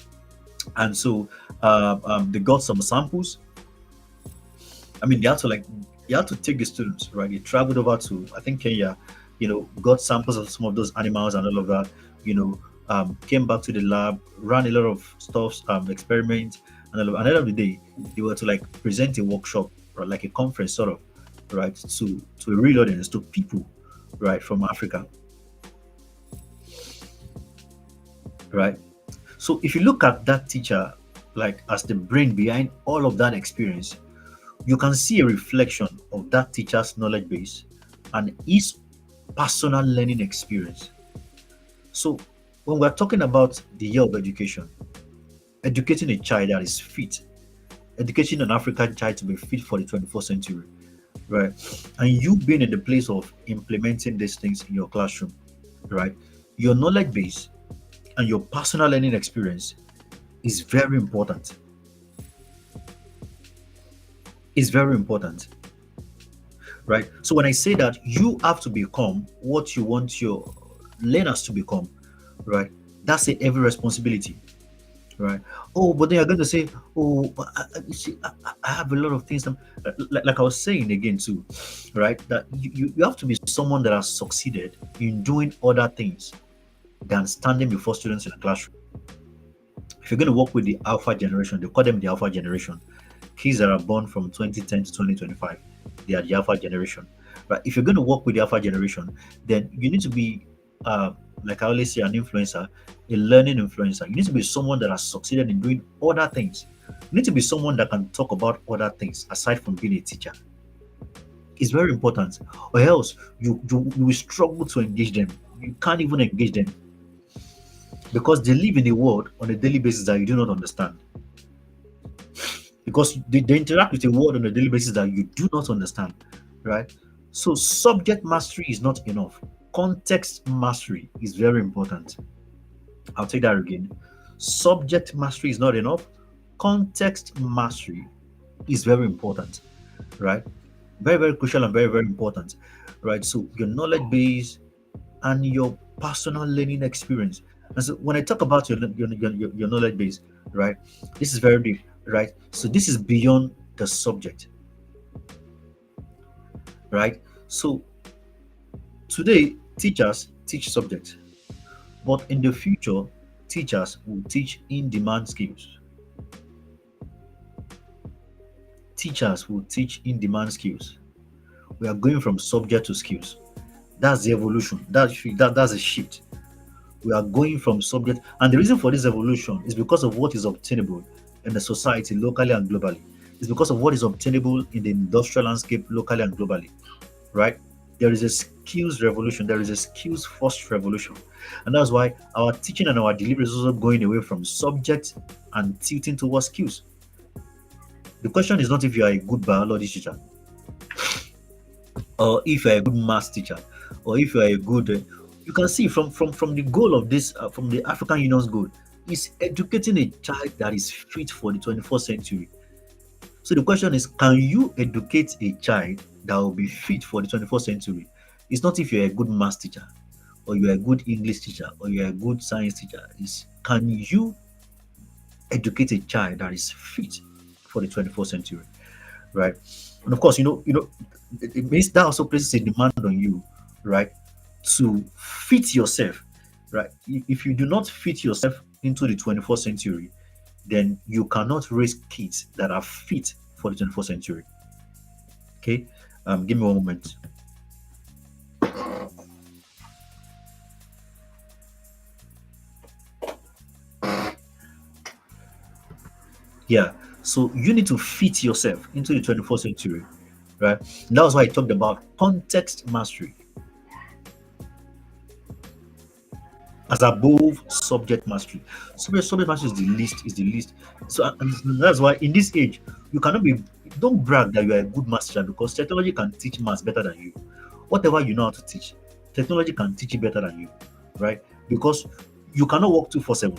and so they got some samples. I mean, they had to take the students, right? They traveled over to, I think, Kenya, got samples of some of those animals and all of that, came back to the lab, ran a lot of stuff, experiments, and all of, at the end of the day, they were to like present a workshop or like a conference sort of, right, to a real audience, to people, right, from Africa, right? So if you look at that teacher, like as the brain behind all of that experience, you can see a reflection of that teacher's knowledge base and his personal learning experience. So when we're talking about the year of education, educating a child that is fit, educating an African child to be fit for the 21st century, right? And you being in the place of implementing these things in your classroom, right? Your knowledge base and your personal learning experience is very important. Is very important, right? So when I say that you have to become what you want your learners to become, right? That's a heavy responsibility, right? Oh, but then you're going to say, oh, but you see, I have a lot of things. Like I was saying again too, right? That you have to be someone that has succeeded in doing other things than standing before students in a classroom. If you're going to work with the alpha generation, they call them the alpha generation. Kids that are born from 2010 to 2025, they are the alpha generation. Right? If you're going to work with the alpha generation, then you need to be, like I always say, an influencer, a learning influencer. You need to be someone that has succeeded in doing other things. You need to be someone that can talk about other things aside from being a teacher. It's very important, or else you will struggle to engage them. You can't even engage them because they live in a world on a daily basis that you do not understand. Because they interact with a world on a daily basis that you do not understand, right? So subject mastery is not enough. Context mastery is very important. I'll take that again. Subject mastery is not enough. Context mastery is very important, right? Very, very crucial and very, very important, right? So your knowledge base and your personal learning experience. And so when I talk about your knowledge base, right, this is very deep, right? So this is beyond the subject, right? So today, teachers teach subjects, but in the future, teachers will teach in-demand skills. Teachers will teach in-demand skills. We are going from subject to skills. That's the evolution. That's a shift. We are going from subject, and the reason for this evolution is because of what is obtainable in the society locally and globally. It's because of what is obtainable in the industrial landscape locally and globally, right? There is a skills revolution, there is a skills first revolution. And that's why our teaching and our delivery is also going away from subject and tilting towards skills. The question is not if you are a good biology teacher, or if you're a good math teacher, or if you're a good you can see from the goal of this from the African Union's goal is educating a child that is fit for the 21st century. So the question is, can you educate a child that will be fit for the 21st century? It's not if you're a good math teacher, or you're a good English teacher, or you're a good science teacher. It's, can you educate a child that is fit for the 21st century, right? And of course, it means that also places a demand on you, right, to fit yourself, right? If you do not fit yourself into the 21st century, then you cannot raise kids that are fit for the 21st century. Okay, give me one moment. Yeah, so you need to fit yourself into the 21st century, right? And that was why I talked about context mastery as above subject mastery. Subject mastery is the least, So and that's why in this age, you cannot be, don't brag that you are a good master because technology can teach maths better than you. Whatever you know how to teach, technology can teach it better than you, right? Because you cannot work 247,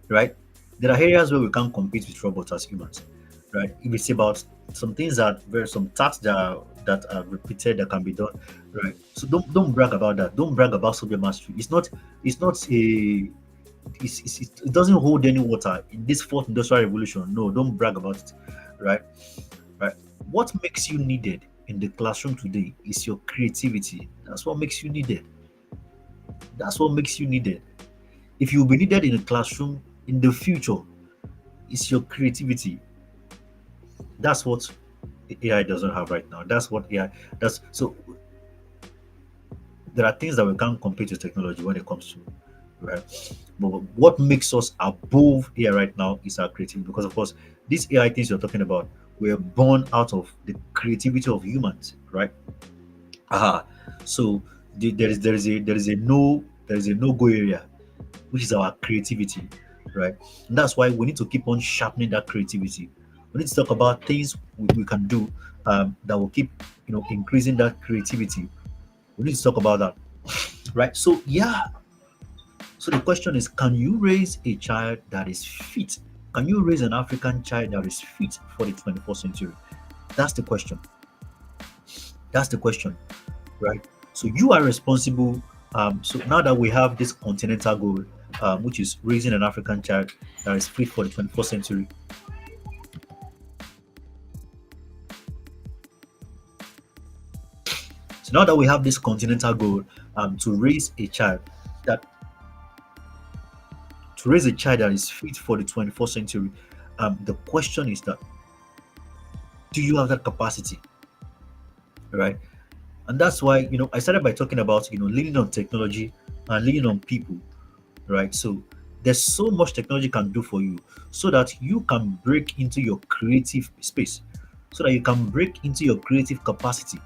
right? There are areas where we can't compete with robots as humans, right? If it's about some things that very some tasks that are repeated that can be done, right? So don't brag about that. Don't brag about subject mastery. It's not a it doesn't hold any water in this fourth industrial revolution. No, don't brag about it, right? Right. What makes you needed in the classroom today is your creativity. That's what makes you needed. That's what makes you needed. If you will be needed in a classroom in the future, it's your creativity. That's what AI doesn't have right now. That's what AI that's so there are things that we can't compete with technology when it comes to, right? But what makes us above AI right now is our creativity. Because of course, these AI things you're talking about were born out of the creativity of humans, right? Aha. So there is a no go area, which is our creativity, right? And that's why we need to keep on sharpening that creativity. We need to talk about things we can do that will keep increasing that creativity. We need to talk about that, right? So yeah. So the question is, can you raise a child that is fit? Can you raise an African child that is fit for the 21st century? That's the question. That's the question, right? So you are responsible. So now that we have this continental goal, which is raising an African child that is fit for the 21st century. So now that we have this continental goal, to raise a child that that is fit for the 21st century, the question is that, do you have that capacity, right? And that's why I started by talking about leaning on technology and leaning on people, right? So there's so much technology can do for you, so that you can break into your creative space, so that you can break into your creative capacity,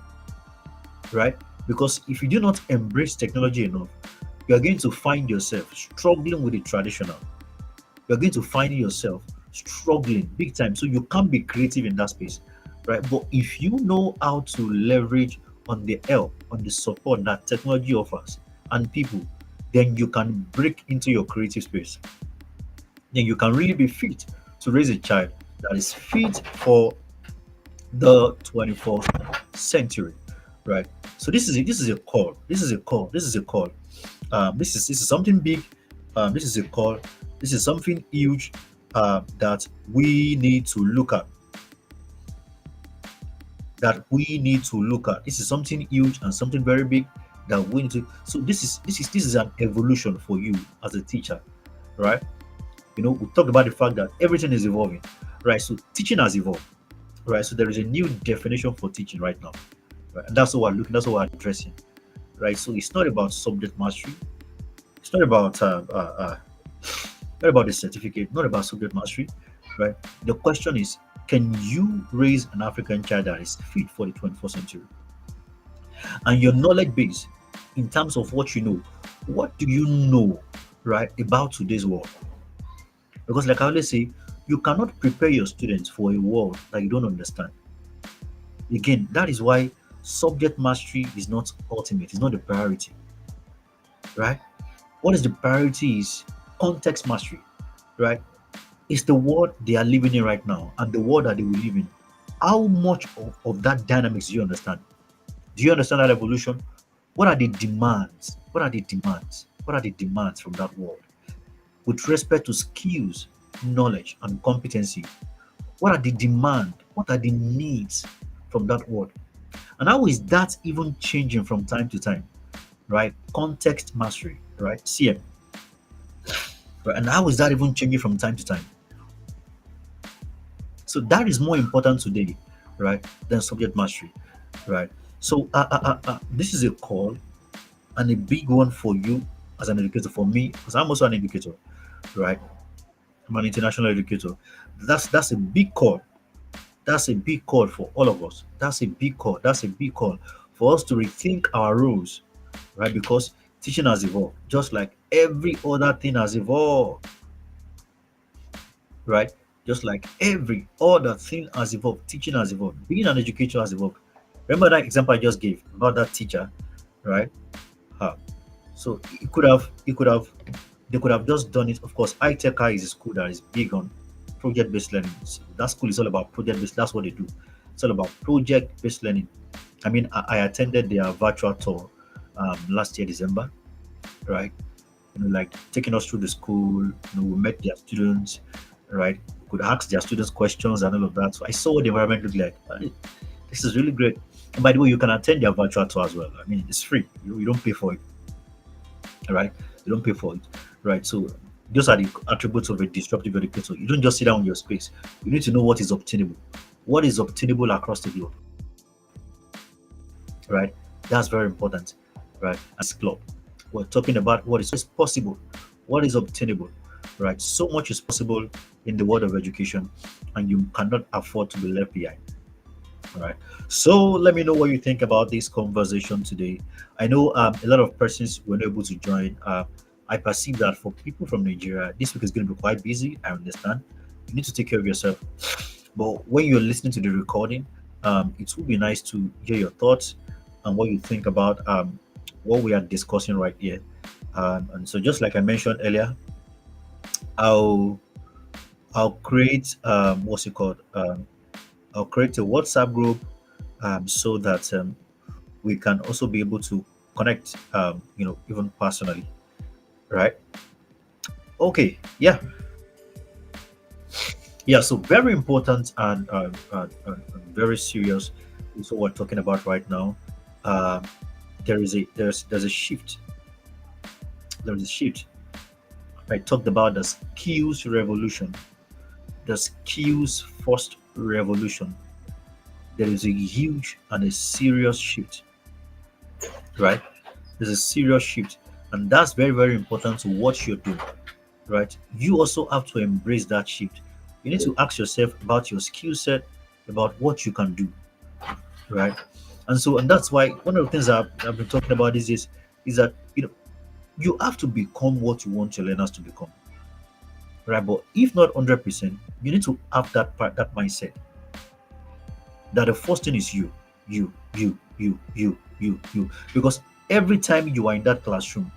right? Because if you do not embrace technology enough, you are going to find yourself struggling with the traditional. You're going to find yourself struggling big time. So you can't be creative in that space, right? But if you know how to leverage on the help, on the support that technology offers and people, then you can break into your creative space. Then you can really be fit to raise a child that is fit for the 24th century, right? So this is a call. This is a call. This is a call. This is something big. This is a call. This is something huge that we need to look at. That we need to look at. This is something huge and something very big that we need to. So this is an evolution for you as a teacher, right? We talked about the fact that everything is evolving, right? So teaching has evolved, right? So there is a new definition for teaching right now, right? And that's what we're looking. That's what we're addressing, right? So it's not about subject mastery. It's not about the certificate, not about subject mastery, right? The question is, can you raise an African child that is fit for the 21st century? And your knowledge base, in terms of what you know, what do you know, right, about today's world? Because, like I always say, you cannot prepare your students for a world that you don't understand. Again, that is why subject mastery is not ultimate, it's not the priority, right? What is the priority is context mastery, right? It's the world they are living in right now and the world that they will live in. How much of that dynamics do you understand? Do you understand that evolution? What are the demands? What are the demands? What are the demands from that world? With respect to skills, knowledge, and competency, what are the demand? What are the needs from that world? And how is that even changing from time to time? Right? Context mastery, right? CM. Right? And how is that even changing from time to time? So that is more important today, right, than subject mastery, right? So this is a call and a big one for you as an educator. For me, because I'm also an educator, right? I'm an international educator. That's a big call. That's a big call for all of us. That's a big call. That's a big call for us to rethink our roles, right? Because teaching has evolved, just like every other thing has evolved, right? Just like every other thing has evolved, teaching has evolved, being an educator has evolved. Remember that example I just gave about that teacher, right? Uh, so they could have just done it. Of course, ITECA is a school that is big on project-based learning. That school is all about project-based. That's what they do. It's all about project-based learning. I mean, I attended their virtual tour last year, December, right? Like taking us through the school. We met their students, right? We could ask their students questions and all of that. So I saw what the environment looked like. This is really great. And by the way, you can attend their virtual tour as well. I mean, it's free. You don't pay for it, right? You don't pay for it, right? So those are the attributes of a disruptive educator. You don't just sit down in your space. You need to know what is obtainable, what is obtainable across the globe, right? That's very important, right? As club, we're talking about what is possible, what is obtainable, right? So much is possible in the world of education, and you cannot afford to be left behind. All right. So let me know what you think about this conversation today. I know a lot of persons were not able to join. I perceive that for people from Nigeria, this week is going to be quite busy. I understand. You need to take care of yourself. But when you're listening to the recording, it would be nice to hear your thoughts and what you think about what we are discussing right here. And so, just like I mentioned earlier, I'll I'll create what's it called? I'll create a WhatsApp group so that we can also be able to connect, even personally, right? Okay, yeah, yeah. So very important and very serious is what we're talking about right now. Um, there's a shift. There's a shift. I talked about the skills revolution, the skills first revolution. There is a huge and a serious shift, right? There's a serious shift, and that's very, very important to what you're doing, right? You also have to embrace that shift. You need to ask yourself about your skill set, about what you can do, right? And that's why one of the things I've been talking about is that you have to become what you want your learners to become, right? But if not 100%, you need to have that mindset that the first thing is you, because every time you are in that classroom,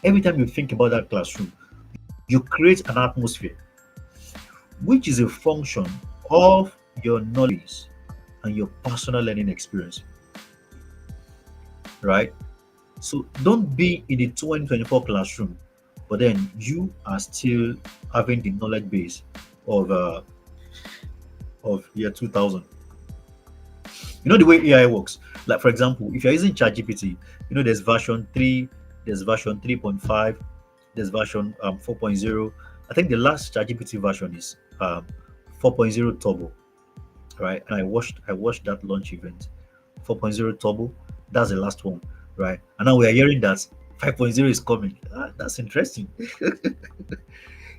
every time you think about that classroom, you create an atmosphere which is a function of your knowledge and your personal learning experience, right? So don't be in the 2024 classroom but then you are still having the knowledge base of year 2000. You know the way AI works. Like for example, if you're using ChatGPT, you know there's version 3, there's version 3.5, there's version 4.0. I think the last ChatGPT version is 4.0 Turbo, right? And I watched that launch event. 4.0 Turbo, that's the last one, right? And now we are hearing that 5.0 is coming. That's interesting.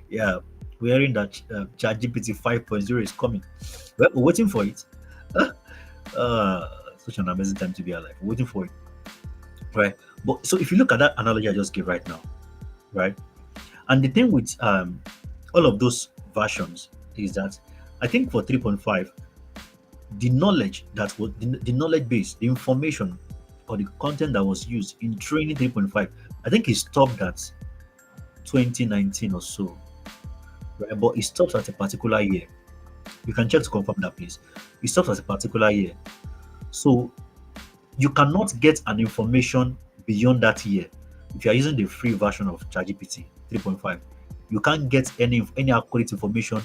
Yeah, we're hearing that ChatGPT 5.0 is coming. Well, we're waiting for it. uh, Such an amazing time to be alive. We're waiting for it, right? But so if you look at that analogy I just gave right now, right? And the thing with all of those versions is that I think for 3.5, the knowledge that was the knowledge base, the information or the content that was used in training 3.5, I think it stopped at 2019 or so, right? But it stops at a particular year. You can check to confirm that, please. It stops at a particular year. So you cannot get an information beyond that year. If you are using the free version of ChatGPT 3.5, you can't get any accurate information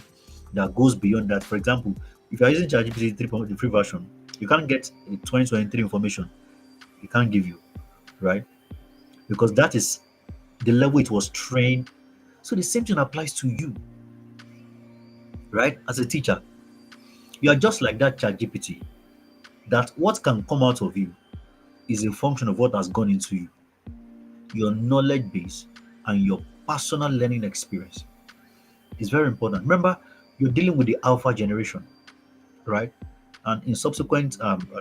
that goes beyond that. For example, if you are using ChatGPT 3.5, the free version, you can't get a 2023 information. It can't give you, right? Because that is the level it was trained. So the same thing applies to you, right? As a teacher, you are just like that ChatGPT. That what can come out of you is a function of what has gone into you, your knowledge base, and your personal learning experience. It's very important. Remember, you're dealing with the alpha generation, right? And in subsequent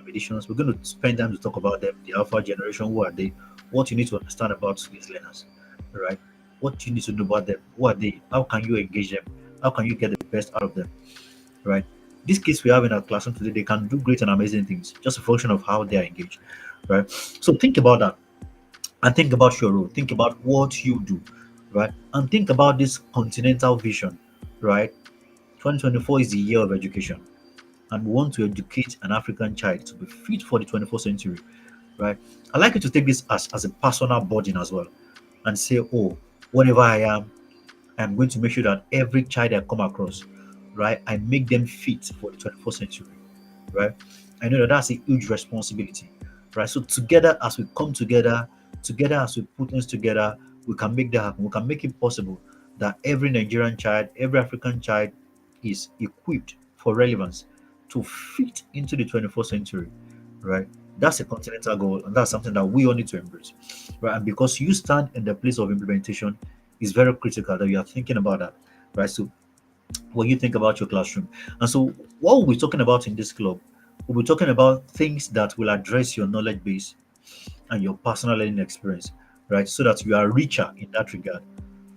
editions, we're going to spend time to talk about them, the alpha generation, who are they, what you need to understand about these learners, right? What you need to know about them, who are they, how can you engage them, how can you get the best out of them, right? These kids we have in our classroom today, they can do great and amazing things, just a function of how they are engaged, right? So think about that and think about your role. Think about what you do, right? And think about this continental vision, right? 2024 is the year of education, and we want to educate an African child to be fit for the 21st century, right? I like you to take this as a personal burden as well and say, oh, whatever I am, I'm going to make sure that every child I come across, right, I make them fit for the 21st century, right? I know that that's a huge responsibility, right? So together, as we come together, together as we put things together, we can make that happen. We can make it possible that every Nigerian child, every African child is equipped for relevance to fit into the 21st century, right? That's a continental goal, and that's something that we all need to embrace, right? And because you stand in the place of implementation, it's very critical that you are thinking about that, right? So when you think about your classroom. And so, what we'll be talking about in this club, we'll be talking about things that will address your knowledge base and your personal learning experience, right? So that you are richer in that regard,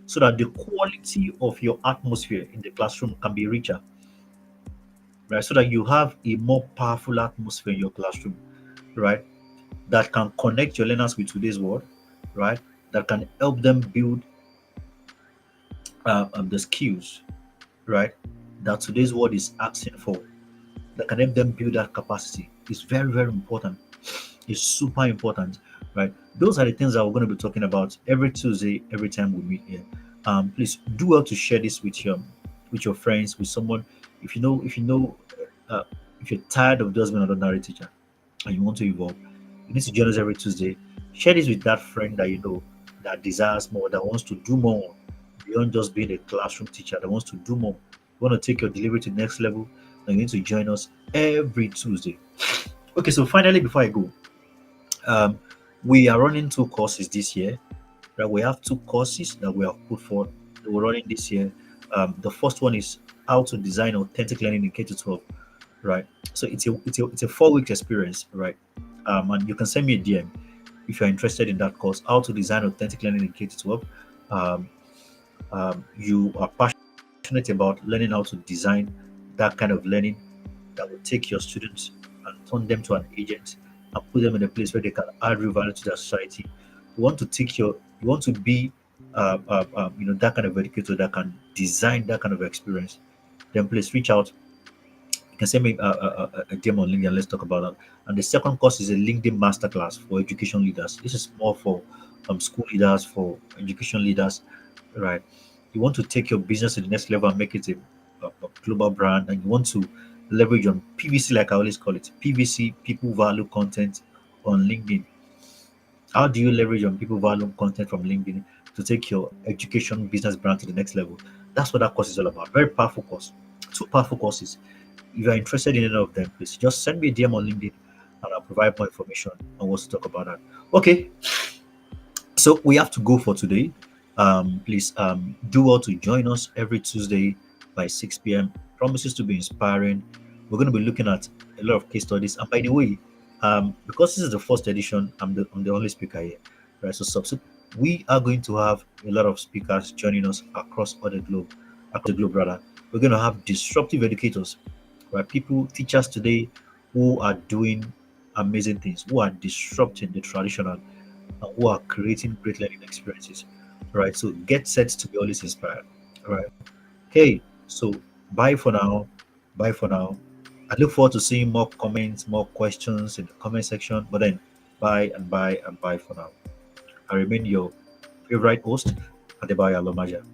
so that the quality of your atmosphere in the classroom can be richer, right? So that you have a more powerful atmosphere in your classroom, right? That can connect your learners with today's world, right? That can help them build the skills, right? That today's world is asking for, that can help them build that capacity. It's very, very important. It's super important, right? Those are the things that we're going to be talking about every Tuesday, every time we meet here. Please do well to share this with your friends, with someone. Uh, if you're tired of just being an ordinary teacher and you want to evolve, you need to join us every Tuesday. Share this with that friend that you know that desires more, that wants to do more beyond just being a classroom teacher, that wants to do more. You want to take your delivery to the next level, then you need to join us every Tuesday. Okay, so finally, before I go, um, we are running two courses this year. Right? We have two courses that we have put forward that we're running this year. The first one is how to design authentic learning in K to 12. Right? So it's a 4 week experience, right? And you can send me a DM if you're interested in that course, how to design authentic learning in K to 12. Um, you are passionate about learning how to design that kind of learning that will take your students and turn them to an agent and put them in a place where they can add real value to their society. You want to be, that kind of educator that can design that kind of experience. Then please reach out. You can send me a DM on LinkedIn. Let's talk about that. And the second course is a LinkedIn masterclass for education leaders. This is more for school leaders, for education leaders, right? You want to take your business to the next level and make it a global brand, and you want to leverage on PVC, like I always call it, PVC, people value content on LinkedIn. How do you leverage on people value content from LinkedIn to take your education business brand to the next level? That's what that course is all about. Very powerful course. Two powerful courses. If you're interested in any of them, please just send me a DM on LinkedIn and I'll provide more information on what to talk about that. Okay, so we have to go for today. Please do well to join us every Tuesday by 6 p.m. Promises to be inspiring. We're going to be looking at a lot of case studies. And by the way, because this is the first edition, I'm the only speaker here, right? So we are going to have a lot of speakers joining us across the globe rather. We're going to have disruptive educators, right? People, teachers today who are doing amazing things, who are disrupting the traditional and who are creating great learning experiences. Right. So get set to be always inspired. All right. Okay. So bye for now. Bye for now. I look forward to seeing more comments, more questions in the comment section. But then bye and bye and bye for now. I remain your favorite host, Adebayo Alomaja.